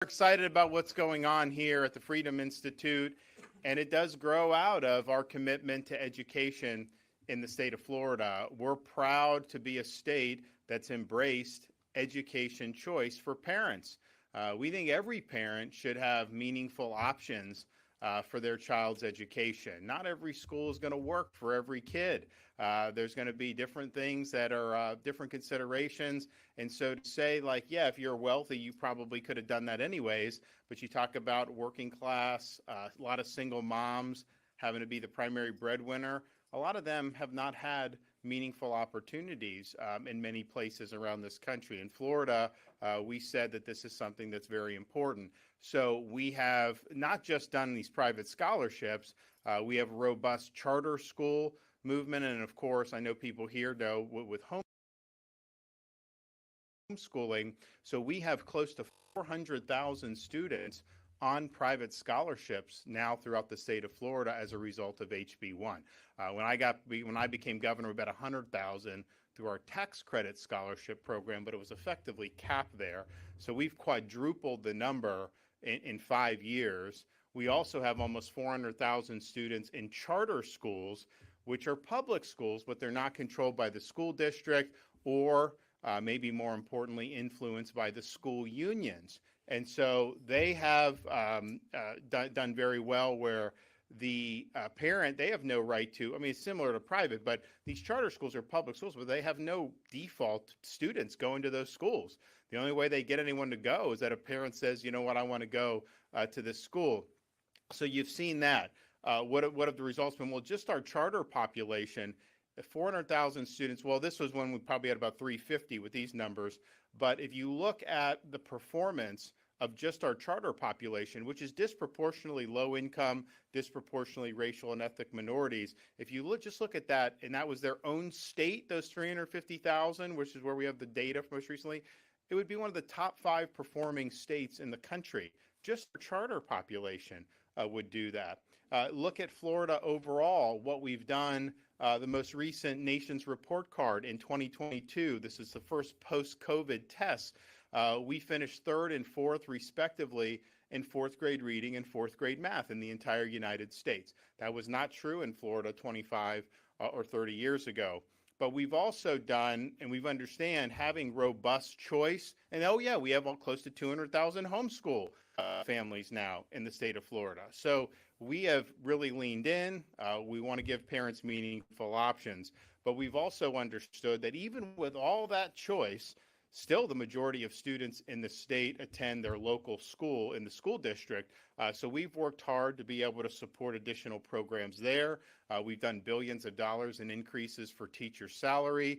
Excited about what's going on here at the Freedom Institute, and it does grow out of our commitment to education in the state of Florida. We're proud to be a state that's embraced education choice for parents. We think every parent should have meaningful options for their child's education. Not every school is going to work for every kid. There's going to be different things that are different considerations. And so to say, like, yeah, if you're wealthy, you probably could have done that anyways. But you talk about working class, a lot of single moms having to be the primary breadwinner. A lot of them have not had meaningful opportunities in many places around this country. In Florida, we said that this is something that's very important. So we have not just done these private scholarships, we have a robust charter school movement. And of course, I know people here know with homeschooling, so we have close to 400,000 students on private scholarships now throughout the state of Florida as a result of HB1. When I became governor, about 100,000 through our tax credit scholarship program, but it was effectively capped there. So we've quadrupled the number in 5 years. We also have almost 400,000 students in charter schools, which are public schools, but they're not controlled by the school district or maybe more importantly, influenced by the school unions. And so they have done very well where the parent, they have no right to, I mean, it's similar to private, but these charter schools are public schools, but they have no default students going to those schools. The only way they get anyone to go is that a parent says, you know what, I want to go to this school. So you've seen that. What have the results been? Well, just our charter population, 400,000 students. Well, this was when we probably had about 350 with these numbers. But if you look at the performance of just our charter population, which is disproportionately low income, disproportionately racial and ethnic minorities, if you just look at that, and that was their own state, those 350,000, which is where we have the data from most recently, it would be one of the top 5 performing states in the country. Just our charter population would do that. Look at Florida overall, what we've done. The most recent Nation's Report Card in 2022, this is the first post-COVID test. We finished 3rd and 4th, respectively, in 4th grade reading and 4th grade math in the entire United States. That was not true in Florida 25 or 30 years ago. But we've also done, and we've understand, having robust choice. And oh yeah, we have close to 200,000 homeschool families now in the state of Florida. So we have really leaned in. We want to give parents meaningful options. But we've also understood that even with all that choice, still the majority of students in the state attend their local school in the school district. So we've worked hard to be able to support additional programs there. We've done billions of dollars in increases for teacher salaries.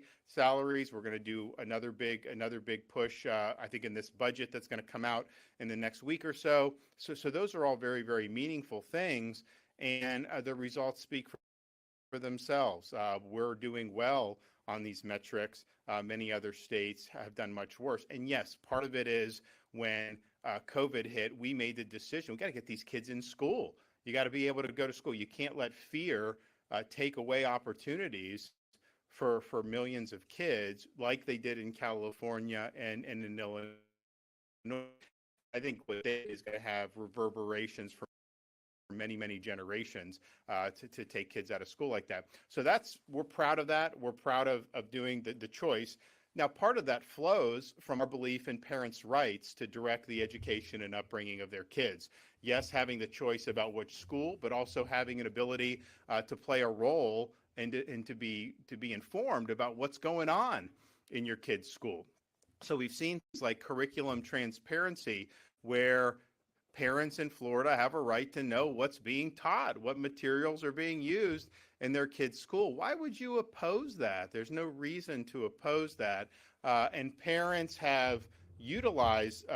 We're going to do another big push, I think, in this budget that's going to come out in the next week or so. So those are all very, very meaningful things, and the results speak for themselves. We're doing well on these metrics. Many other states have done much worse. And yes, part of it is when COVID hit, we made the decision, we got to get these kids in school. You got to be able to go to school. You can't let fear take away opportunities for millions of kids like they did in California and in Illinois. I think what they is going to have reverberations for many, many generations to take kids out of school like that. So we're proud of that. We're proud of doing the choice. Now, part of that flows from our belief in parents' rights to direct the education and upbringing of their kids. Yes, having the choice about which school, but also having an ability to play a role and to be informed about what's going on in your kid's school. So we've seen things like curriculum transparency, where parents in Florida have a right to know what's being taught, what materials are being used in their kids' school. Why would you oppose that? There's no reason to oppose that. And parents have utilized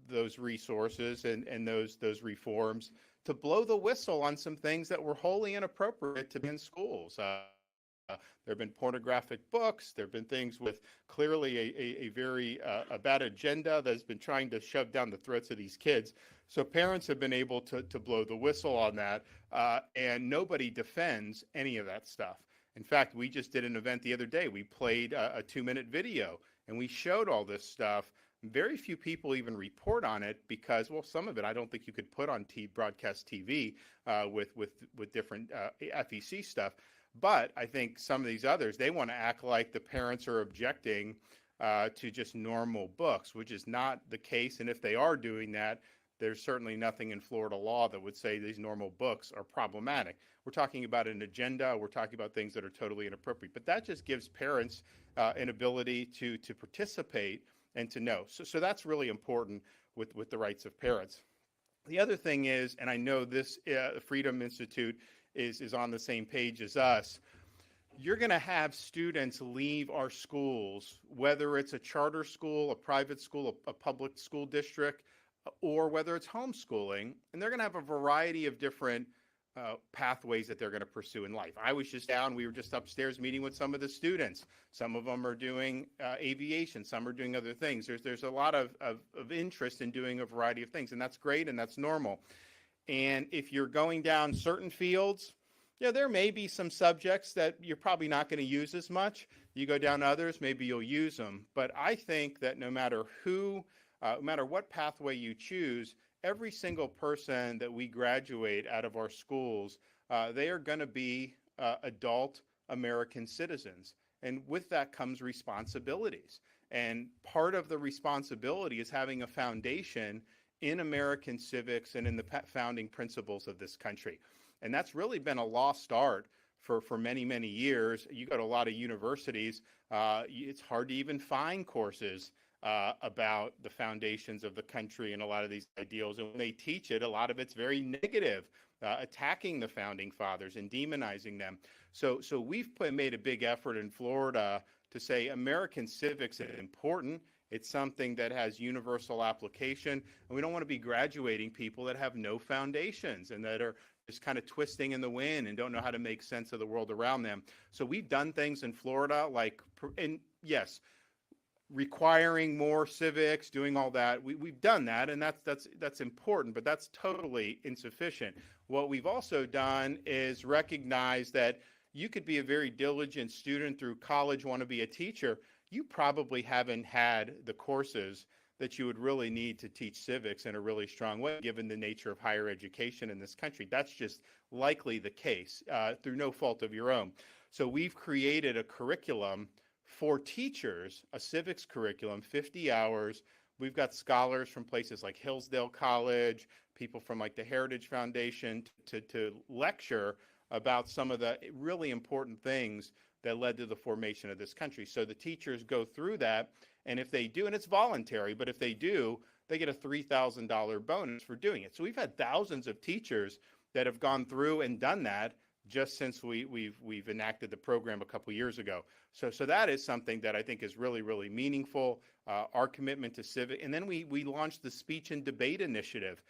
those resources and those reforms to blow the whistle on some things that were wholly inappropriate to be in schools. There have been pornographic books. There have been things with clearly a very bad agenda that's been trying to shove down the throats of these kids. So parents have been able to blow the whistle on that, and nobody defends any of that stuff. In fact, we just did an event the other day. We played a 2-minute video, and we showed all this stuff Very few people even report on it because, well, some of it I don't think you could put on broadcast TV with different FEC stuff. But I think some of these others, they want to act like the parents are objecting to just normal books, which is not the case. And if they are doing that, there's certainly nothing in Florida law that would say these normal books are problematic. We're talking about an agenda. We're talking about things that are totally inappropriate. But that just gives parents an ability to participate and to know. So that's really important with the rights of parents. The other thing is, and I know this Freedom Institute is on the same page as us, you're going to have students leave our schools, whether it's a charter school, a private school, a public school district, or whether it's homeschooling, and they're going to have a variety of different pathways that they're going to pursue in life. I was just down, we were just upstairs meeting with some of the students. Some of them are doing aviation, some are doing other things. There's a lot of interest in doing a variety of things, and that's great and that's normal. And if you're going down certain fields, yeah, there may be some subjects that you're probably not going to use as much. You go down others, maybe you'll use them. But I think that no matter no matter what pathway you choose, every single person that we graduate out of our schools, they are going to be adult American citizens. And with that comes responsibilities. And part of the responsibility is having a foundation in American civics and in the founding principles of this country. And that's really been a lost art for many, many years. You go to a lot of universities, it's hard to even find courses about the foundations of the country and a lot of these ideals. And when they teach it, a lot of it's very negative, attacking the founding fathers and demonizing them. So we've made a big effort in Florida to say American civics is important. It's something that has universal application. And we don't want to be graduating people that have no foundations and that are just kind of twisting in the wind and don't know how to make sense of the world around them. So we've done things in Florida like, and yes, requiring more civics, doing all that. We've done that, and that's important, but that's totally insufficient. What we've also done is recognize that you could be a very diligent student through college, want to be a teacher. You probably haven't had the courses that you would really need to teach civics in a really strong way, given the nature of higher education in this country. That's just likely the case through no fault of your own. So we've created a curriculum for teachers, a civics curriculum, 50 hours. We've got scholars from places like Hillsdale College, people from like the Heritage Foundation to lecture about some of the really important things that led to the formation of this country. So the teachers go through that, and if they do, and it's voluntary, but if they do, they get a $3,000 bonus for doing it. So we've had thousands of teachers that have gone through and done that just since we've enacted the program a couple years ago. So that is something that I think is really, really meaningful, our commitment to civic. And then we launched the Speech and Debate Initiative.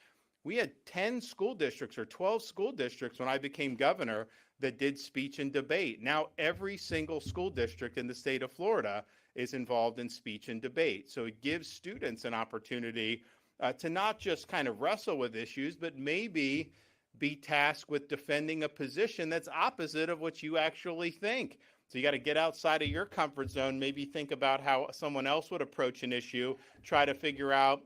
We had 10 school districts or 12 school districts when I became governor that did speech and debate. Now every single school district in the state of Florida is involved in speech and debate. So it gives students an opportunity to not just kind of wrestle with issues, but maybe be tasked with defending a position that's opposite of what you actually think. So you got to get outside of your comfort zone, maybe think about how someone else would approach an issue, try to figure out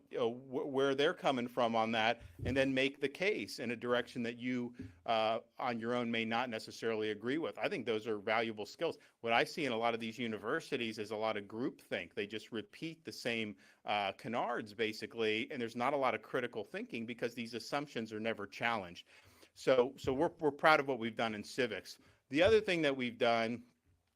where they're coming from on that, and then make the case in a direction that you on your own may not necessarily agree with. I think those are valuable skills. What I see in a lot of these universities is a lot of groupthink. They just repeat the same canards, basically, and there's not a lot of critical thinking because these assumptions are never challenged. So we're proud of what we've done in civics. The other thing that we've done,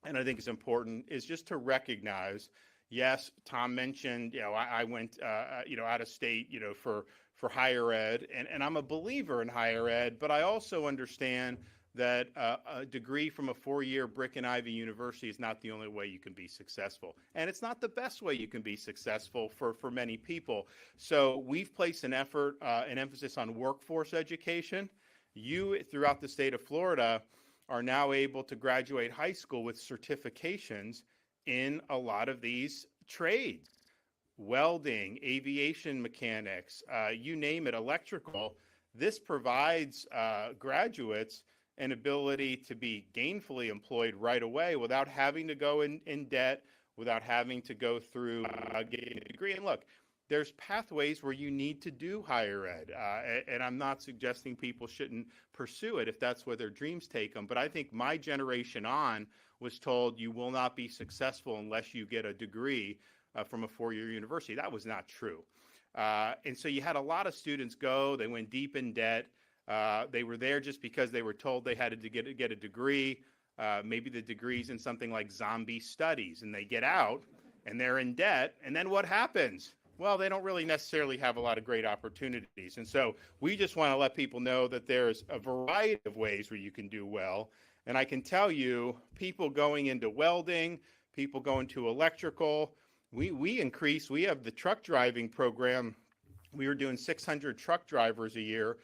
and I think it's important, is just to recognize, yes, Tom mentioned, I went, out of state, for higher ed, and I'm a believer in higher ed, but I also understand that a degree from a 4-year brick and ivy university is not the only way you can be successful. And it's not the best way you can be successful for many people. So we've placed an effort, an emphasis on workforce education. You, throughout the state of Florida, are now able to graduate high school with certifications in a lot of these trades. Welding, aviation mechanics, you name it, electrical. This provides graduates an ability to be gainfully employed right away without having to go in debt, without having to go through getting a degree. And look, there's pathways where you need to do higher ed. And I'm not suggesting people shouldn't pursue it if that's where their dreams take them. But I think my generation on was told you will not be successful unless you get a degree from a four-year university. That was not true. And so you had a lot of students go, they went deep in debt. They were there just because they were told they had to get a degree. Maybe the degree's in something like zombie studies, and they get out and they're in debt. And then what happens? Well, they don't really necessarily have a lot of great opportunities. And so we just want to let people know that there's a variety of ways where you can do well. And I can tell you, people going into welding, people going to electrical, we have the truck driving program. We were doing 600 truck drivers a year,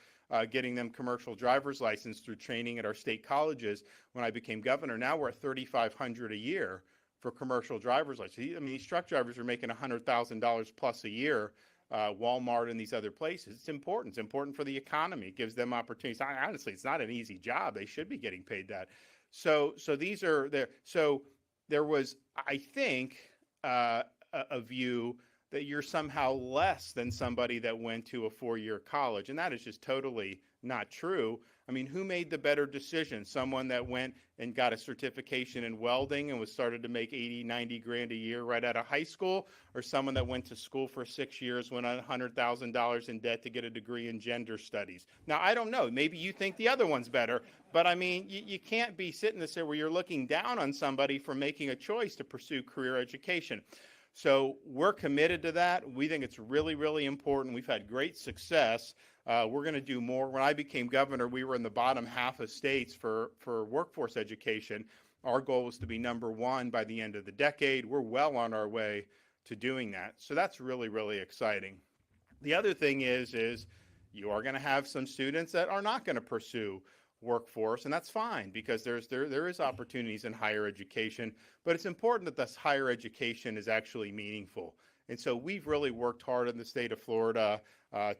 getting them commercial driver's license through training at our state colleges when I became governor. Now we're at 3,500 a year for commercial driver's license. I mean, these truck drivers are making $100,000 plus a year, Walmart and these other places. It's important. It's important for the economy. It gives them opportunities. Honestly, it's not an easy job. They should be getting paid that. So these are there. So there was, I think, a view that you're somehow less than somebody that went to a four-year college. And that is just totally not true. I mean, who made the better decision? Someone that went and got a certification in welding and was started to make 80, 90 grand a year right out of high school, or someone that went to school for 6 years, went on $100,000 in debt to get a degree in gender studies? Now, I don't know. Maybe you think the other one's better, but I mean, you can't be sitting there where you're looking down on somebody for making a choice to pursue career education. So we're committed to that. We think it's really, really important. We've had great success. We're going to do more. When I became governor, we were in the bottom half of states for workforce education. Our goal was to be #1 by the end of the decade. We're well on our way to doing that. So that's really, really exciting. The other thing is you are going to have some students that are not going to pursue workforce, and that's fine because there is opportunities in higher education, but it's important that this higher education is actually meaningful. And so we've really worked hard in the state of Florida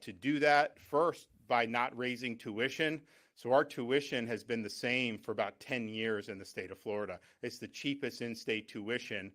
to do that, first by not raising tuition. So our tuition has been the same for about 10 years in the state of Florida. It's the cheapest in-state tuition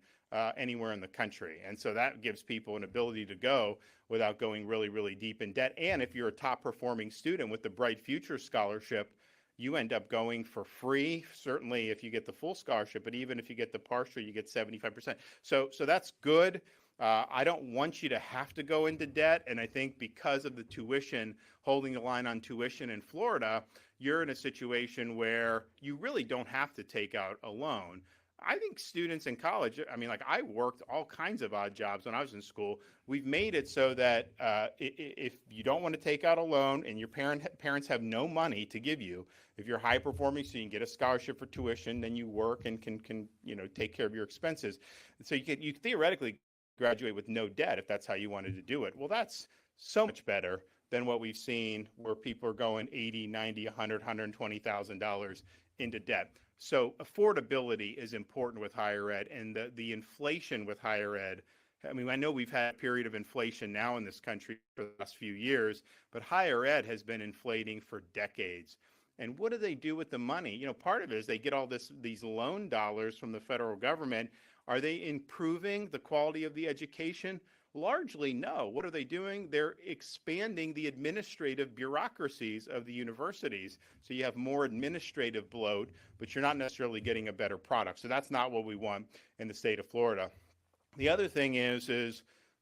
anywhere in the country. And so that gives people an ability to go without going really, really deep in debt. And if you're a top performing student with the Bright Future Scholarship, you end up going for free, certainly if you get the full scholarship, but even if you get the partial, you get 75%. So that's good. I don't want you to have to go into debt, and I think because of the tuition, holding the line on tuition in Florida, you're in a situation where you really don't have to take out a loan. I think students in college, I mean, like I worked all kinds of odd jobs when I was in school. We've made it so that if you don't want to take out a loan and your parents have no money to give you, if you're high performing, so you can get a scholarship for tuition, then you work and can take care of your expenses. And so you theoretically graduate with no debt if that's how you wanted to do it. Well, that's so much better than what we've seen where people are going $80, $90, $100, $120,000 into debt. So affordability is important with higher ed, and the inflation with higher ed. I mean, I know we've had a period of inflation now in this country for the last few years, but higher ed has been inflating for decades. And what do they do with the money? Part of it is they get all these loan dollars from the federal government. Are they improving the quality of the education? Largely, no. What are they doing? They're expanding the administrative bureaucracies of the universities. So you have more administrative bloat, but you're not necessarily getting a better product. So that's not what we want in the state of Florida. The other thing is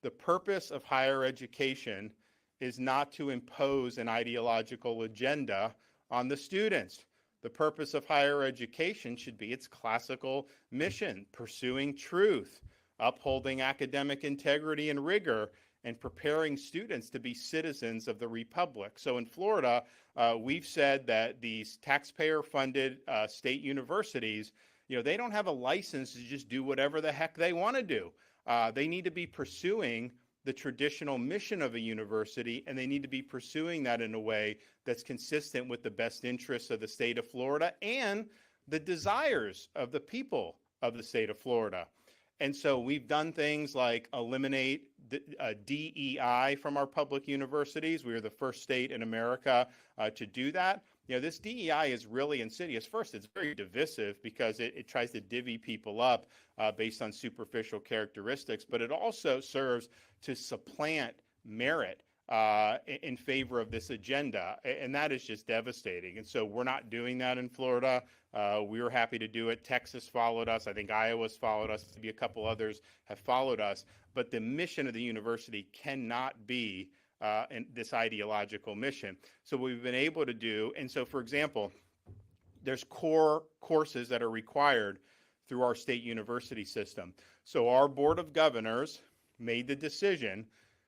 the purpose of higher education is not to impose an ideological agenda on the students. The purpose of higher education should be its classical mission, pursuing truth, upholding academic integrity and rigor, and preparing students to be citizens of the Republic. So in Florida, we've said that these taxpayer-funded state universities, they don't have a license to just do whatever the heck they want to do. They need to be pursuing the traditional mission of a university, and they need to be pursuing that in a way that's consistent with the best interests of the state of Florida and the desires of the people of the state of Florida. And so we've done things like eliminate DEI from our public universities. We were the first state in America to do that. This DEI is really insidious. First, it's very divisive because it tries to divvy people up based on superficial characteristics, but it also serves to supplant merit in favor of this agenda, and that is just devastating. And so we're not doing that in Florida. We were happy to do it. Texas followed us. I think Iowa's followed us. Maybe a couple others have followed us. But the mission of the university cannot be this ideological mission. So what we've been able to do, and so for example, there's core courses that are required through our state university system. So our Board of Governors made the decision.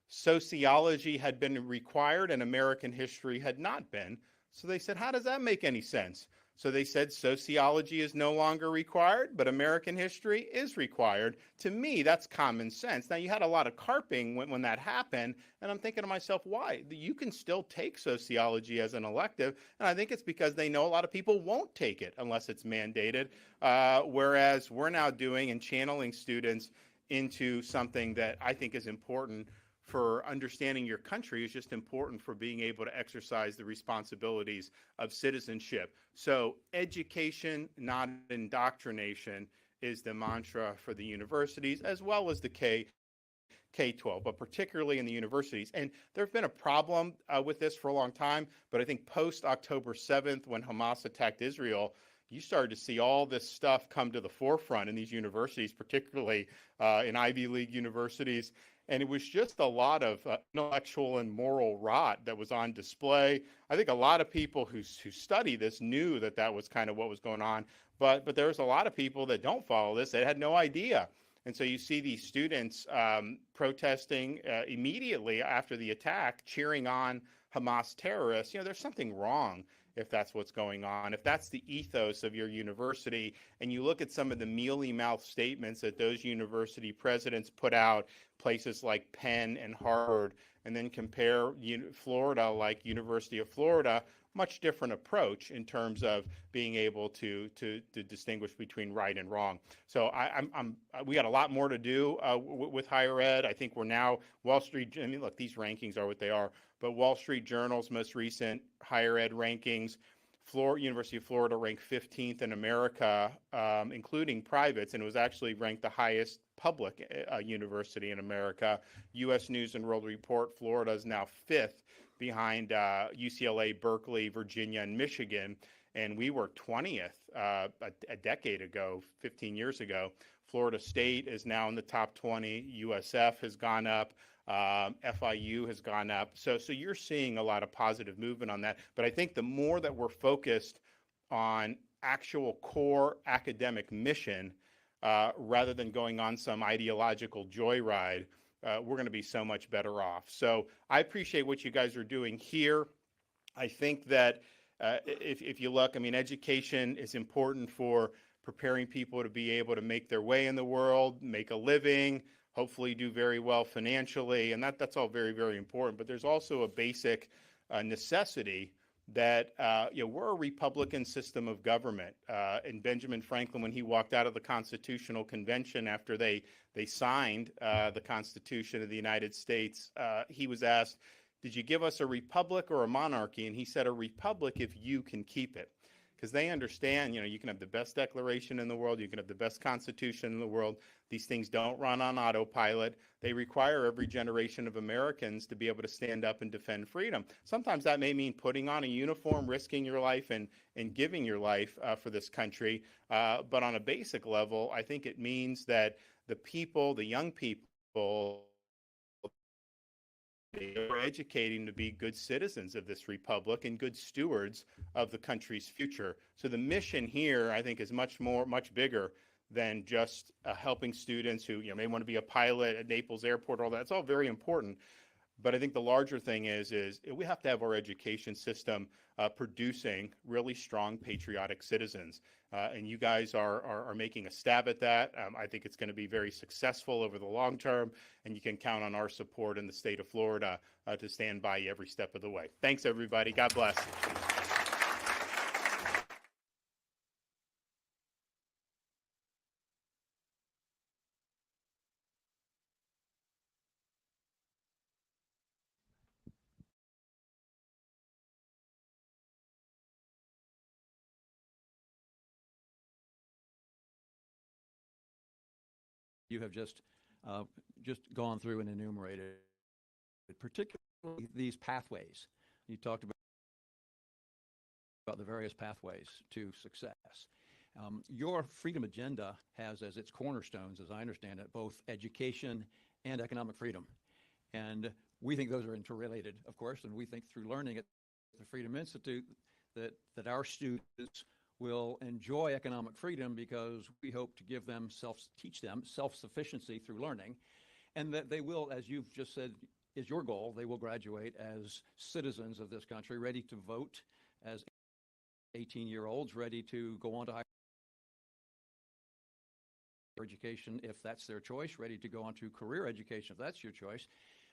Sociology had been required and American history had not been. So they said, how does that make any sense? So they said sociology is no longer required, but American history is required. To me, that's common sense. Now, you had a lot of carping when that happened, and I'm thinking to myself, why? You can still take sociology as an elective, and I think it's because they know a lot of people won't take it unless it's mandated, whereas we're now doing and channeling students into something that I think is important for understanding your country, is just important for being able to exercise the responsibilities of citizenship. So education, not indoctrination, is the mantra for the universities as well as the K-12, but particularly in the universities. And there's been a problem with this for a long time, but I think post-October 7th, when Hamas attacked Israel, you started to see all this stuff come to the forefront in these universities, particularly in Ivy League universities. And it was just a lot of intellectual and moral rot that was on display. I think a lot of people who study this knew that that was kind of what was going on, but there's a lot of people that don't follow this that had no idea. And so you see these students protesting immediately after the attack, cheering on Hamas terrorists. There's something wrong if that's what's going on, if that's the ethos of your university, and you look at some of the mealy-mouthed statements that those university presidents put out, places like Penn and Harvard, and then compare Florida, like University of Florida, much different approach in terms of being able to distinguish between right and wrong. So we got a lot more to do with higher ed. I think we're now Wall Street. I mean, look, these rankings are what they are. But Wall Street Journal's most recent higher ed rankings, University of Florida ranked 15th in America, including privates, and it was actually ranked the highest public university in America. U.S. News and World Report, Florida is now 5th behind UCLA, Berkeley, Virginia, and Michigan. And we were 20th a decade ago, 15 years ago. Florida State is now in the top 20. USF has gone up. FIU has gone up. So you're seeing a lot of positive movement on that. But I think the more that we're focused on actual core academic mission, rather than going on some ideological joyride, we're going to be so much better off. So I appreciate what you guys are doing here. I think that if you look, I mean, education is important for preparing people to be able to make their way in the world, make a living, hopefully do very well financially, and that's all very, very important. But there's also a basic necessity that we're a Republican system of government. And Benjamin Franklin, when he walked out of the Constitutional Convention after they signed the Constitution of the United States, he was asked, did you give us a republic or a monarchy? And he said, a republic if you can keep it. Because they understand, you can have the best declaration in the world, you can have the best constitution in the world. These things don't run on autopilot. They require every generation of Americans to be able to stand up and defend freedom. Sometimes that may mean putting on a uniform, risking your life, and giving your life for this country. But on a basic level, I think it means that the people, the young people, we're educating to be good citizens of this republic and good stewards of the country's future. So the mission here, I think, is much bigger than just helping students who may want to be a pilot at Naples Airport. All that. It's all very important. But I think the larger thing is we have to have our education system producing really strong patriotic citizens. And you guys are making a stab at that. I think it's going to be very successful over the long term, and you can count on our support in the state of Florida to stand by you every step of the way. Thanks, everybody. God bless. you have just gone through and enumerated, particularly these pathways. You talked about the various pathways to success. Your freedom agenda has as its cornerstones, as I understand it, both education and economic freedom. And we think those are interrelated, of course, and we think through learning at the Freedom Institute that our students will enjoy economic freedom because we hope to give them teach them self-sufficiency through learning, and that they will, as you've just said, is your goal, they will graduate as citizens of this country, ready to vote, as 18-year-olds, ready to go on to higher education if that's their choice, ready to go on to career education if that's your choice.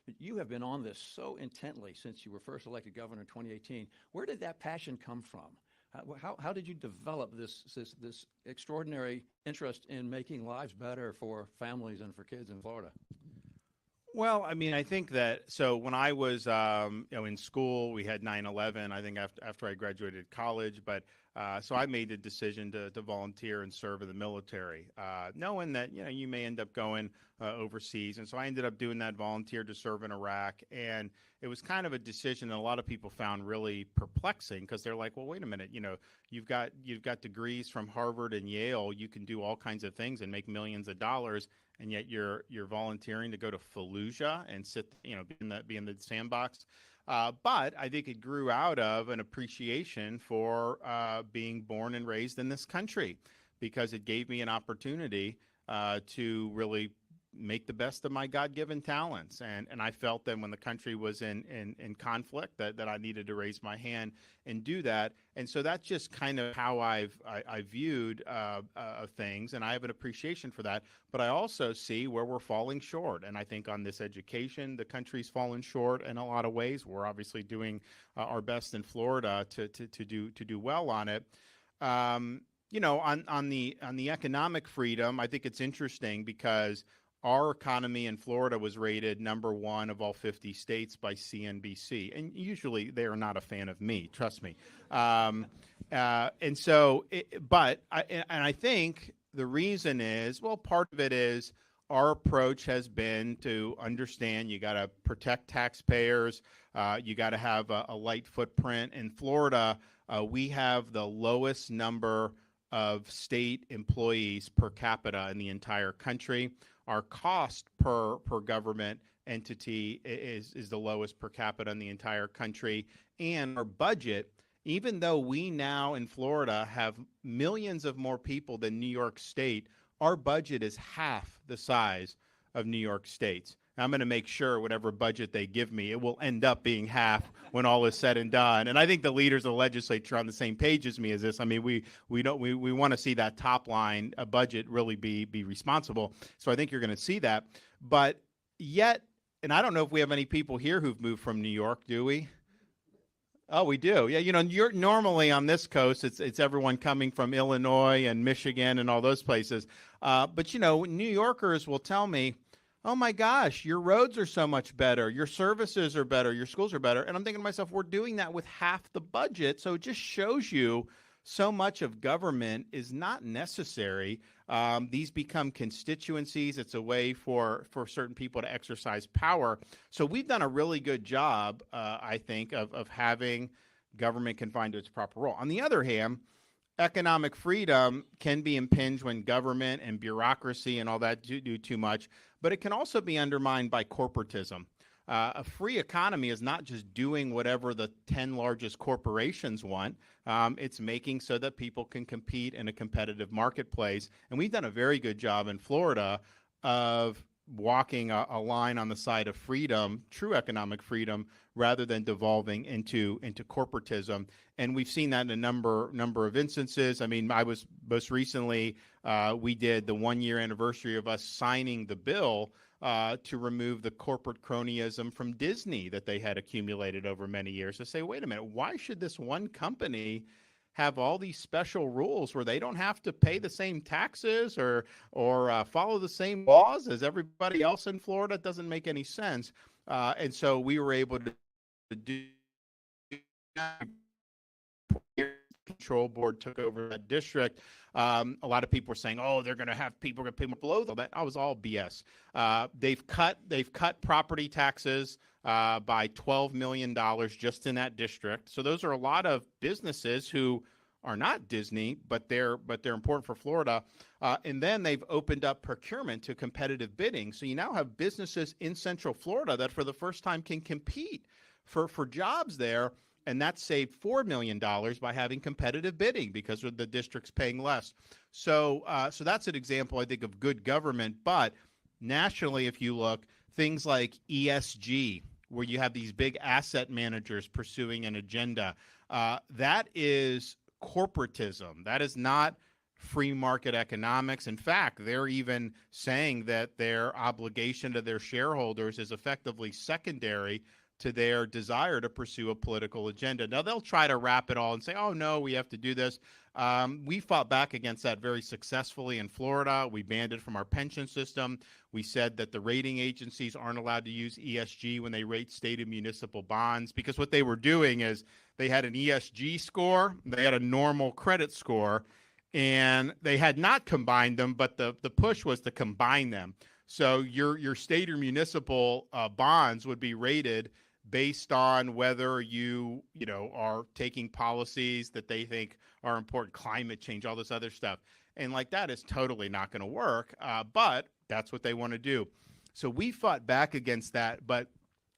But you have been on this so intently since you were first elected governor in 2018. Where did that passion come from? How did you develop this extraordinary interest in making lives better for families and for kids in Florida? Well, I mean, I think that, so when I was, in school, we had 9/11, I think after I graduated college, but so I made the decision to volunteer and serve in the military, knowing that, you may end up going overseas. And so I ended up doing that, volunteer to serve in Iraq. And it was kind of a decision that a lot of people found really perplexing because they're like, well, wait a minute, you've got degrees from Harvard and Yale, you can do all kinds of things and make millions of dollars, and yet you're volunteering to go to Fallujah and sit, be in the sandbox. But I think it grew out of an appreciation for being born and raised in this country, because it gave me an opportunity to really make the best of my God-given talents. And I felt that when the country was in conflict, that I needed to raise my hand and do that. And so that's just kind of how I viewed things, and I have an appreciation for that. But I also see where we're falling short. And I think on this education, the country's fallen short in a lot of ways. We're obviously doing our best in Florida to do well on it. On the economic freedom, I think it's interesting because our economy in Florida was rated #1 of all 50 states by CNBC. And usually they are not a fan of me, trust me. And I think the reason is, well, part of it is our approach has been to understand you got to protect taxpayers. You got to have a light footprint. In Florida, we have the lowest number of state employees per capita in the entire country. Our cost per government entity is the lowest per capita in the entire country. And our budget, even though we now in Florida have millions of more people than New York State, our budget is half the size of New York State's. I'm going to make sure whatever budget they give me, it will end up being half when all is said and done. And I think the leaders of the legislature are on the same page as me as this. I mean, we want to see that top line budget really be responsible. So I think you're going to see that. But yet, and I don't know if we have any people here who've moved from New York, do we? Oh, we do. Yeah, you're normally on this coast, it's everyone coming from Illinois and Michigan and all those places. But New Yorkers will tell me, oh my gosh, your roads are so much better, your services are better, your schools are better. And I'm thinking to myself, we're doing that with half the budget. So it just shows you so much of government is not necessary. These become constituencies. It's a way for certain people to exercise power. So we've done a really good job, I think, of having government confined to its proper role. On the other hand, economic freedom can be impinged when government and bureaucracy and all that do too much, but it can also be undermined by corporatism. A free economy is not just doing whatever the 10 largest corporations want. It's making so that people can compete in a competitive marketplace. And we've done a very good job in Florida of walking a line on the side of freedom, true economic freedom, rather than devolving into corporatism. And we've seen that in a number of instances. I mean, I was most recently, we did the 1-year anniversary of us signing the bill to remove the corporate cronyism from Disney that they had accumulated over many years, to say, wait a minute, why should this one company have all these special rules where they don't have to pay the same taxes or follow the same laws as everybody else in Florida? It doesn't make any sense. And so we were able to do Control Board took over that district, a lot of people were saying, "Oh, they're going to have people going to pay more below." That was all BS. They've cut property taxes by $12 million just in that district. So those are a lot of businesses who are not Disney, but they're important for Florida. And then they've opened up procurement to competitive bidding. So you now have businesses in Central Florida that for the first time can compete for jobs there. And that saved $4 million by having competitive bidding because the district's paying less. So that's an example, I think, of good government. But nationally, if you look, things like ESG, where you have these big asset managers pursuing an agenda, that is corporatism. That is not free market economics. In fact, they're even saying that their obligation to their shareholders is effectively secondary to their desire to pursue a political agenda. Now, they'll try to wrap it all and say, oh, no, we have to do this. We fought back against that very successfully in Florida. We banned it from our pension system. We said that the rating agencies aren't allowed to use ESG when they rate state and municipal bonds, because what they were doing is they had an ESG score, they had a normal credit score, and they had not combined them, but the push was to combine them. So your state or municipal bonds would be rated based on whether you are taking policies that they think are important, climate change, all this other stuff. And like that is totally not going to work, but that's what they want to do. So we fought back against that. But,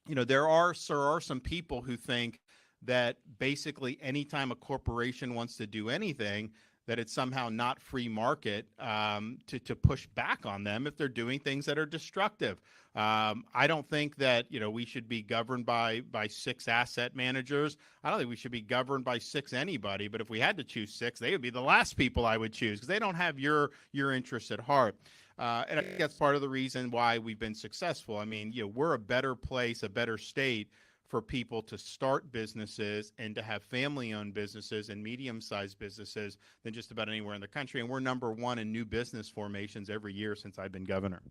there are some people who think that basically anytime a corporation wants to do anything, that it's somehow not free market to push back on them if they're doing things that are destructive. I don't think that we should be governed by 6 asset managers. I don't think we should be governed by 6 anybody. But if we had to choose 6, they would be the last people I would choose because they don't have your interests at heart. And I think that's part of the reason why we've been successful. I mean, we're a better place, a better state for people to start businesses and to have family-owned businesses and medium-sized businesses than just about anywhere in the country. And we're number 1 in new business formations every year since I've been governor.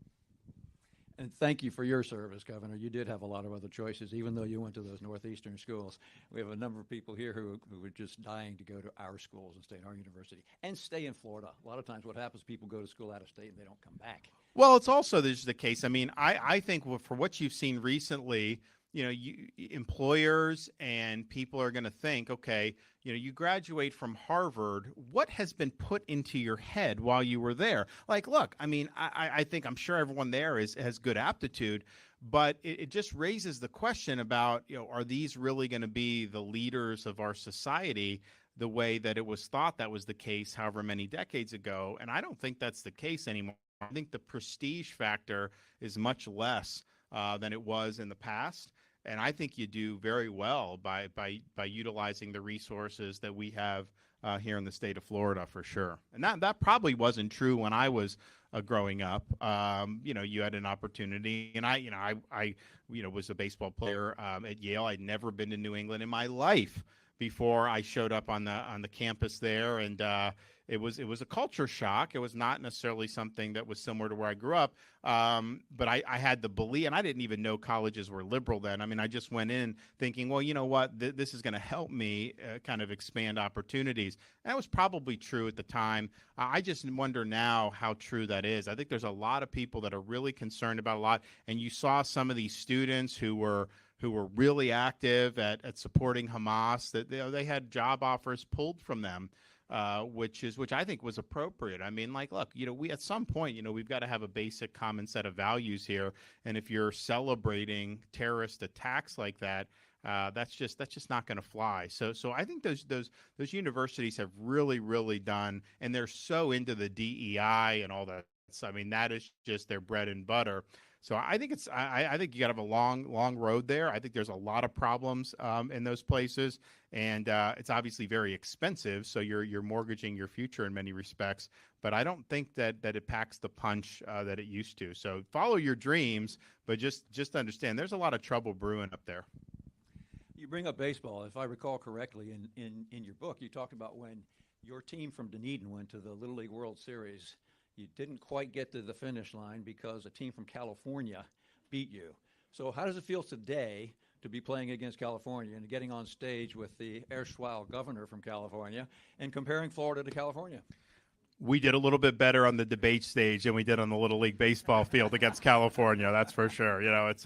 And thank you for your service, Governor. You did have a lot of other choices, even though you went to those Northeastern schools. We have a number of people here who are just dying to go to our schools and stay at our university and stay in Florida. A lot of times what happens, people go to school out of state and they don't come back. Well, it's also the case. I mean, I think for what you've seen recently, employers and people are going to think, okay, you graduate from Harvard, what has been put into your head while you were there? Like, look, I mean, I'm sure everyone there has good aptitude, but it just raises the question about, are these really going to be the leaders of our society the way that it was thought that was the case however many decades ago? And I don't think that's the case anymore. I think the prestige factor is much less than it was in the past. And I think you do very well by utilizing the resources that we have here in the state of Florida, for sure. And that probably wasn't true when I was growing up. You had an opportunity, and I was a baseball player at Yale. I'd never been to New England in my life before I showed up on the campus there, and it was a culture shock. It was not necessarily something that was similar to where I grew up, but I had the belief, and I didn't even know colleges were liberal then. I mean, I just went in thinking, well, you know what, this is going to help me kind of expand opportunities. And that was probably true at the time. I just wonder now how true that is. I think there's a lot of people that are really concerned about a lot, and you saw some of these students who were really active at supporting Hamas, that they had job offers pulled from them, which I think was appropriate. I mean, like, look, we at some point, we've got to have a basic common set of values here. And if you're celebrating terrorist attacks like that, that's just not going to fly. So I think those universities have really, really done, and they're so into the DEI and all that. So, I mean, that is just their bread and butter. So I think I think you got to have a long road there. I think there's a lot of problems in those places, and it's obviously very expensive. So you're mortgaging your future in many respects. But I don't think that it packs the punch that it used to. So follow your dreams, but just understand there's a lot of trouble brewing up there. You bring up baseball. If I recall correctly, in your book, you talked about when your team from Dunedin went to the Little League World Series. You didn't quite get to the finish line because a team from California beat you. So how does it feel today to be playing against California and getting on stage with the erstwhile governor from California and comparing Florida to California? We did a little bit better on the debate stage than we did on the Little League baseball field against California. That's for sure. It's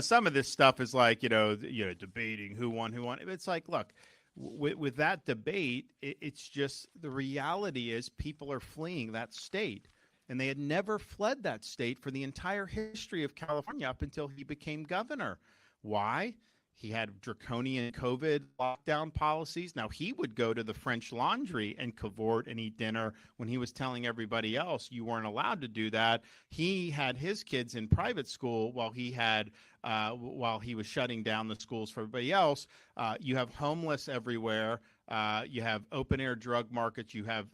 some of this stuff is like, debating who won. It's like, look, with that debate, it's just the reality is people are fleeing that state. And they had never fled that state for the entire history of California up until he became governor. Why? He had draconian COVID lockdown policies. Now, he would go to the French Laundry and cavort and eat dinner when he was telling everybody else you weren't allowed to do that. He had his kids in private school while he was shutting down the schools for everybody else. You have homeless everywhere. You have open air drug markets. You have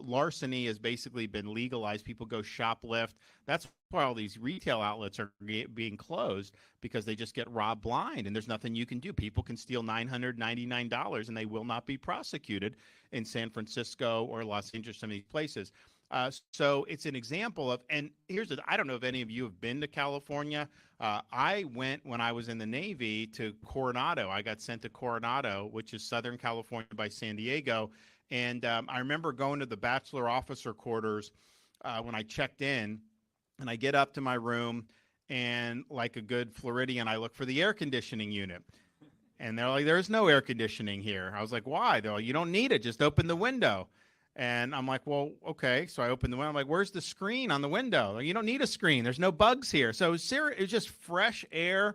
larceny has basically been legalized. People go shoplift. That's why all these retail outlets are being closed, because they just get robbed blind and there's nothing you can do. People can steal $999 and they will not be prosecuted in San Francisco or Los Angeles, some of these places. So it's an example of, and I don't know if any of you have been to California. I went when I was in the Navy to Coronado. I got sent to Coronado, which is Southern California by San Diego. And I remember going to the bachelor officer quarters when I checked in, and I get up to my room, and like a good Floridian, I look for the air conditioning unit. And they're like, there's no air conditioning here. I was like, why? They're like, you don't need it. Just open the window. And I'm like, well, okay. So I opened the window. I'm like, where's the screen on the window? Like, you don't need a screen. There's no bugs here. So it was just fresh air,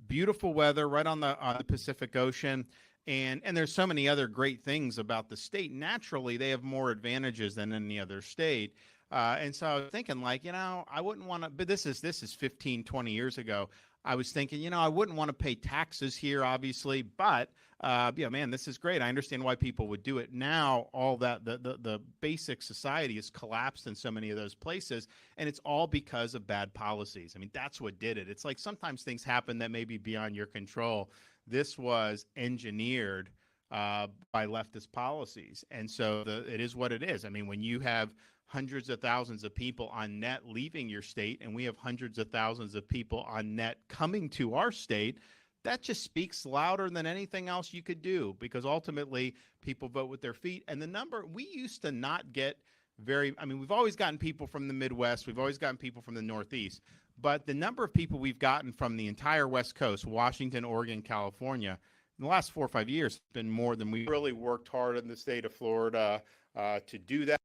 beautiful weather right on the Pacific Ocean. And there's so many other great things about the state. Naturally, they have more advantages than any other state. And so I was thinking, like, I wouldn't want to, but this is 15, 20 years ago. I was thinking, I wouldn't want to pay taxes here, obviously, but man, this is great. I understand why people would do it. Now, all that the basic society has collapsed in so many of those places, and it's all because of bad policies. I mean, that's what did it. It's like sometimes things happen that may be beyond your control. This was engineered by leftist policies, and so it is what it is. I mean, when you have hundreds of thousands of people on net leaving your state, and we have hundreds of thousands of people on net coming to our state, that just speaks louder than anything else you could do, because ultimately people vote with their feet. And the number, we used to not get we've always gotten people from the Midwest, we've always gotten people from the Northeast, but the number of people we've gotten from the entire West Coast, Washington, Oregon, California, in the last 4 or 5 years, has been more than we really worked hard in the state of Florida to do that.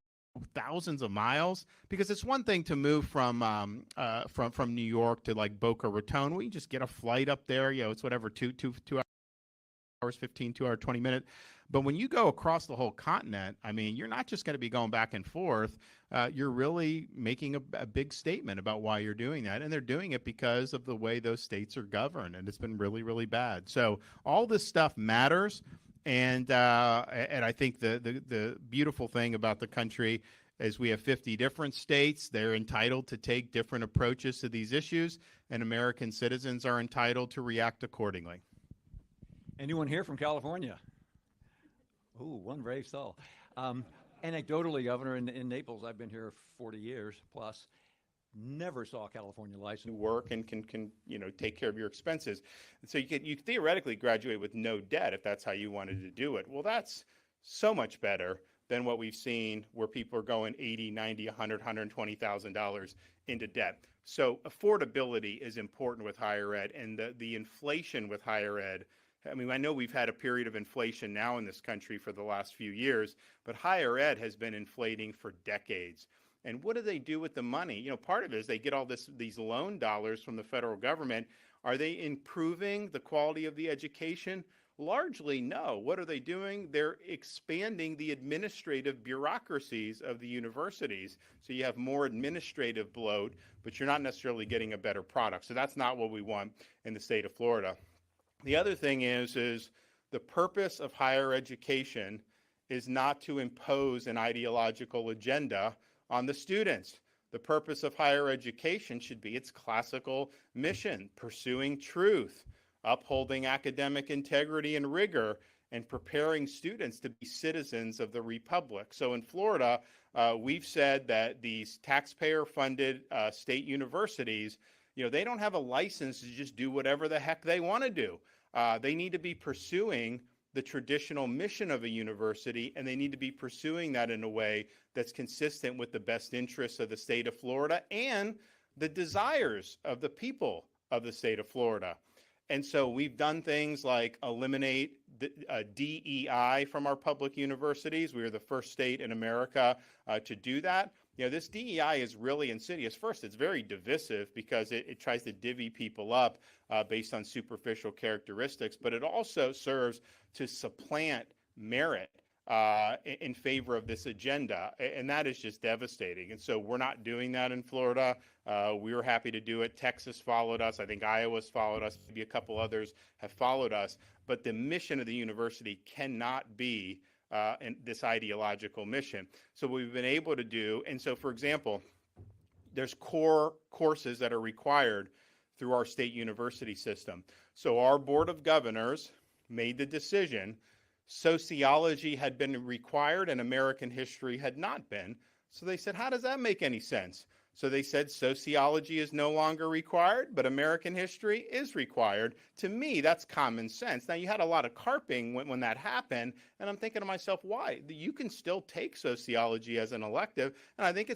Thousands of miles, because it's one thing to move from New York to like Boca Raton. We just get a flight up there. It's whatever, 2 hours 15, 2 hour 20 minute. But when you go across the whole continent, I mean, you're not just going to be going back and forth. You're really making a big statement about why you're doing that, and they're doing it because of the way those states are governed, and it's been really, really bad. So all this stuff matters. And I think the beautiful thing about the country is we have 50 different states. They're entitled to take different approaches to these issues, and American citizens are entitled to react accordingly. Anyone here from California? Ooh, one brave soul. Anecdotally, Governor, in Naples, I've been here 40 years plus. Never saw a California license. Work and can take care of your expenses. And so you theoretically graduate with no debt if that's how you wanted to do it. Well, that's so much better than what we've seen where people are going $80, $90, $100, $120,000 into debt. So affordability is important with higher ed, and the inflation with higher ed. I mean, I know we've had a period of inflation now in this country for the last few years, but higher ed has been inflating for decades. And what do they do with the money? Part of it is they get all these loan dollars from the federal government. Are they improving the quality of the education? Largely, no. What are they doing? They're expanding the administrative bureaucracies of the universities. So you have more administrative bloat, but you're not necessarily getting a better product. So that's not what we want in the state of Florida. The other thing is the purpose of higher education is not to impose an ideological agenda on the students. The purpose of higher education should be its classical mission: pursuing truth, upholding academic integrity and rigor, and preparing students to be citizens of the Republic. So in Florida, we've said that these taxpayer-funded state universities, they don't have a license to just do whatever the heck they want to do. They need to be pursuing the traditional mission of a university, and they need to be pursuing that in a way that's consistent with the best interests of the state of Florida and the desires of the people of the state of Florida. And so we've done things like eliminate the, DEI from our public universities. We were the first state in America to do that. This DEI is really insidious. First, it's very divisive because it tries to divvy people up based on superficial characteristics, but it also serves to supplant merit in favor of this agenda, and that is just devastating. And so we're not doing that in Florida. We were happy to do it. Texas followed us. I think Iowa's followed us. Maybe a couple others have followed us. But the mission of the university cannot be this ideological mission. So what we've been able to do, and so for example, there's core courses that are required through our state university system. So our Board of Governors made the decision sociology had been required and American history had not been. So they said, how does that make any sense? So they said sociology is no longer required, but American history is required. To me, that's common sense. Now, you had a lot of carping when that happened, and I'm thinking to myself, why? You can still take sociology as an elective, and I think it's